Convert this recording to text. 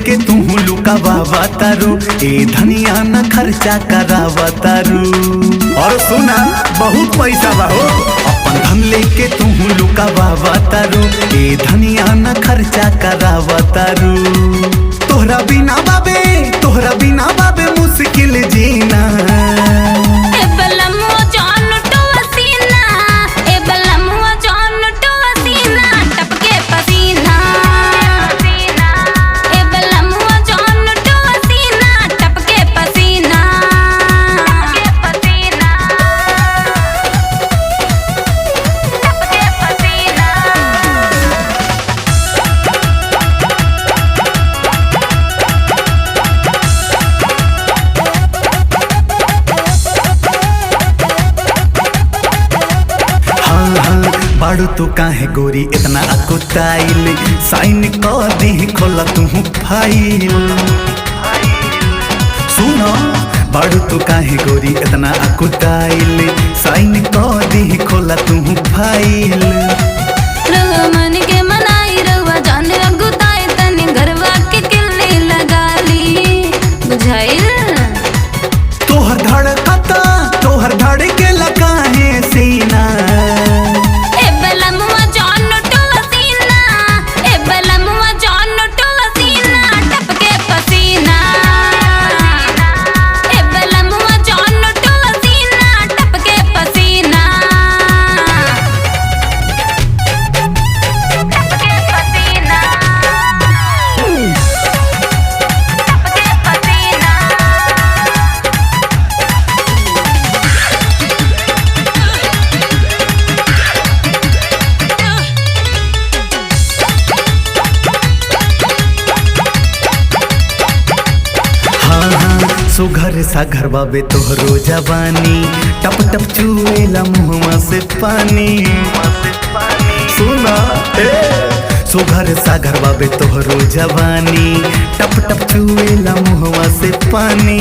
लेके तू लुकावा तारू, ए धनिया न खर्चा करावा तारू। और सुना बहुत पैसा बा हो, अपन धन लेके तू लुकावा तारू, ए धनिया न खर्चा करावा तारू। तोहरा बिना बाबे मुश्किल जीना। बाड़ू तू काहे गोरी इतना अकुताइल, साइन कर दी खोला तू फाइल। सुनो बाड़ू तू काहे गोरी इतना अकुताइल, साइन कर दी खोला तू फाइल। मन के मनाई रहुआ जान अगुताई, तनी घरवा के किल्ली लगा ली बुझाइल। तोहर धड़के लगा है सीना। सुघर सा घर बाबे तोहरो जवानी, टप टप चुएला मुहवा से पानी। सुना सुघर सा घर बाबे तोहरो जवानी, टप टप चुएला मुहवा से पानी।